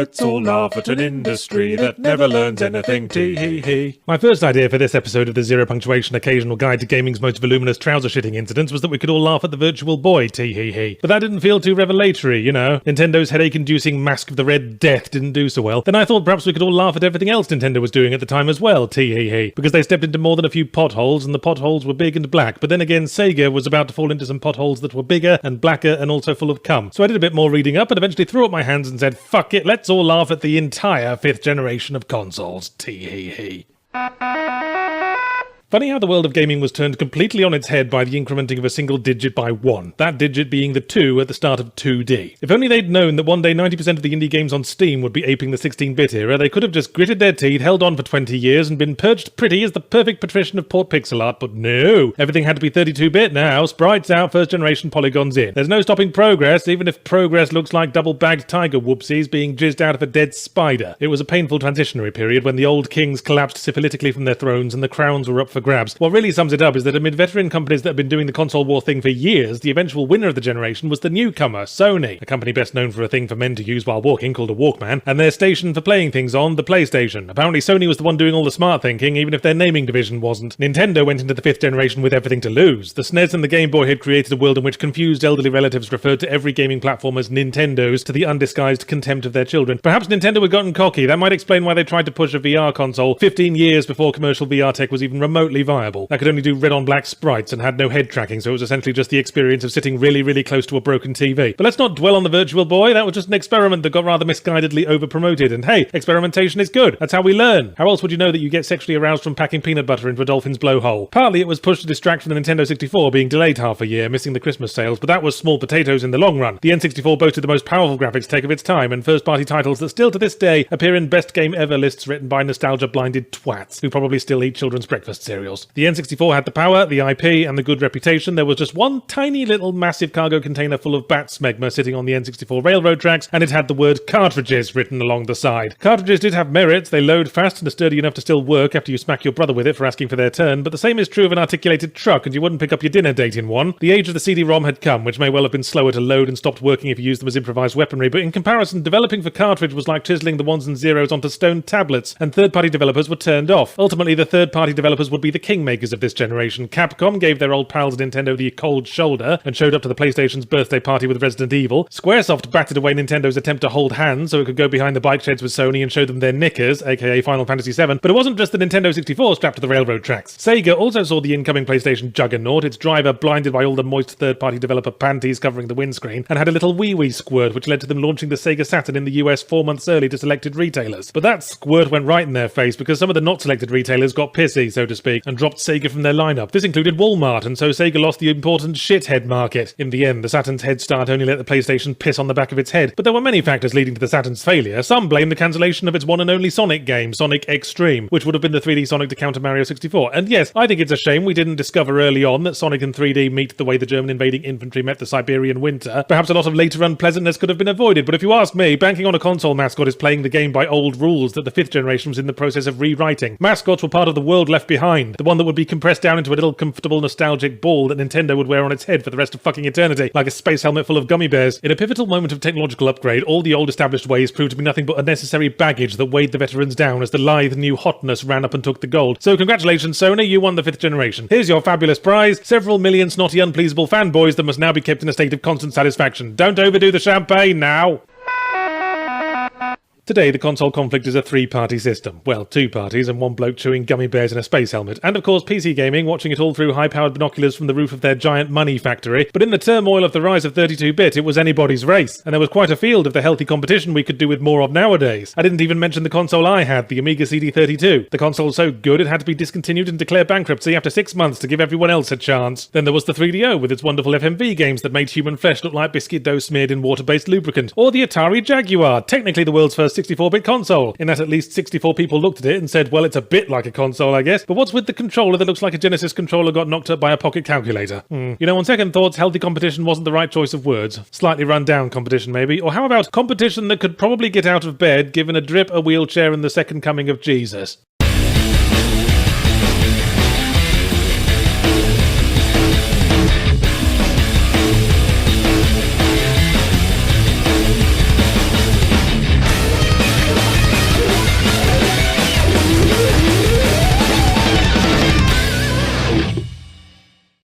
Let's all laugh at an industry that never learns anything. Tee-hee-hee. My first idea for this episode of the Zero Punctuation Occasional Guide to Gaming's Most Voluminous Trouser-Shitting Incidents was that we could all laugh at the Virtual Boy, tee-hee-hee. But that didn't feel too revelatory, you know. Nintendo's headache-inducing Mask of the Red Death didn't do so well. Then I thought perhaps we could all laugh at everything else Nintendo was doing at the time as well, tee-hee-hee. Because they stepped into more than a few potholes, and the potholes were big and black. But then again, Sega was about to fall into some potholes that were bigger and blacker and also full of cum. So I did a bit more reading up and eventually threw up my hands and said, fuck it, let's all laugh at the entire 5th generation of consoles. Tee-hee-hee. Funny how the world of gaming was turned completely on its head by the incrementing of a single digit by 1, that digit being the 2 at the start of 2D. If only they'd known that one day 90% of the indie games on Steam would be aping the 16-bit era, they could have just gritted their teeth, held on for 20 years, and been perched pretty as the perfect patrician of port pixel art, but no! Everything had to be 32-bit now, sprites out, first-generation polygons in. There's no stopping progress, even if progress looks like double-bagged tiger whoopsies being jizzed out of a dead spider. It was a painful transitionary period when the old kings collapsed syphilitically from their thrones and the crowns were up for grabs. What really sums it up is that amid veteran companies that have been doing the console war thing for years, the eventual winner of the generation was the newcomer, Sony, a company best known for a thing for men to use while walking called a Walkman, and their station for playing things on, the PlayStation. Apparently Sony was the one doing all the smart thinking, even if their naming division wasn't. Nintendo went into the 5th generation with everything to lose. The SNES and the Game Boy had created a world in which confused elderly relatives referred to every gaming platform as Nintendos, to the undisguised contempt of their children. Perhaps Nintendo had gotten cocky. That might explain why they tried to push a VR console 15 years before commercial VR tech was even remotely viable. That could only do red-on-black sprites and had no head tracking, so it was essentially just the experience of sitting really, really close to a broken TV. But let's not dwell on the Virtual Boy. That was just an experiment that got rather misguidedly over-promoted. And hey, experimentation is good. That's how we learn. How else would you know that you get sexually aroused from packing peanut butter into a dolphin's blowhole? Partly it was pushed to distract from the Nintendo 64 being delayed half a year, missing the Christmas sales, but that was small potatoes in the long run. The N64 boasted the most powerful graphics tech of its time, and first-party titles that still to this day appear in best game ever lists written by nostalgia-blinded twats, who probably still eat children's breakfast cereals. The N64 had the power, the IP, and the good reputation. There was just one tiny little massive cargo container full of bat smegma sitting on the N64 railroad tracks, and it had the word cartridges written along the side. Cartridges did have merits. They load fast and are sturdy enough to still work after you smack your brother with it for asking for their turn, but the same is true of an articulated truck, and you wouldn't pick up your dinner date in one. The age of the CD-ROM had come, which may well have been slower to load and stopped working if you used them as improvised weaponry, but in comparison, developing for cartridge was like chiseling the ones and zeros onto stone tablets, and third-party developers were turned off. Ultimately, the third-party developers would be the kingmakers of this generation. Capcom gave their old pals Nintendo the cold shoulder and showed up to the PlayStation's birthday party with Resident Evil. Squaresoft batted away Nintendo's attempt to hold hands so it could go behind the bike sheds with Sony and show them their knickers, aka Final Fantasy VII, but it wasn't just the Nintendo 64 strapped to the railroad tracks. Sega also saw the incoming PlayStation juggernaut, its driver blinded by all the moist third-party developer panties covering the windscreen, and had a little wee-wee squirt which led to them launching the Sega Saturn in the US 4 months early to selected retailers. But that squirt went right in their face because some of the not selected retailers got pissy, so to speak, and dropped Sega from their lineup. This included Walmart, and so Sega lost the important shithead market. In the end, the Saturn's head start only let the PlayStation piss on the back of its head, but there were many factors leading to the Saturn's failure. Some blame the cancellation of its one and only Sonic game, Sonic Extreme, which would have been the 3D Sonic to counter Mario 64. And yes, I think it's a shame we didn't discover early on that Sonic and 3D meet the way the German invading infantry met the Siberian winter. Perhaps a lot of later unpleasantness could have been avoided, but if you ask me, banking on a console mascot is playing the game by old rules that the 5th generation was in the process of rewriting. Mascots were part of the world left behind, the one that would be compressed down into a little comfortable nostalgic ball that Nintendo would wear on its head for the rest of fucking eternity, like a space helmet full of gummy bears. In a pivotal moment of technological upgrade, all the old established ways proved to be nothing but unnecessary baggage that weighed the veterans down as the lithe new hotness ran up and took the gold. So congratulations Sony, you won the 5th generation. Here's your fabulous prize, several million snotty unpleasable fanboys that must now be kept in a state of constant satisfaction. Don't overdo the champagne now! Today, the console conflict is a three-party system. Well, two parties and one bloke chewing gummy bears in a space helmet. And of course, PC gaming, watching it all through high-powered binoculars from the roof of their giant money factory. But in the turmoil of the rise of 32-bit, it was anybody's race. And there was quite a field of the healthy competition we could do with more of nowadays. I didn't even mention the console I had, the Amiga CD32. The console's so good it had to be discontinued and declare bankruptcy after 6 months to give everyone else a chance. Then there was the 3DO with its wonderful FMV games that made human flesh look like biscuit dough smeared in water-based lubricant. Or the Atari Jaguar, technically the world's first 64-bit console, in that at least 64 people looked at it and said, well, it's a bit like a console, I guess, but what's with the controller that looks like a Genesis controller got knocked up by a pocket calculator? You know, on second thoughts, healthy competition wasn't the right choice of words. Slightly run-down competition, maybe. Or how about competition that could probably get out of bed given a drip, a wheelchair, and the second coming of Jesus?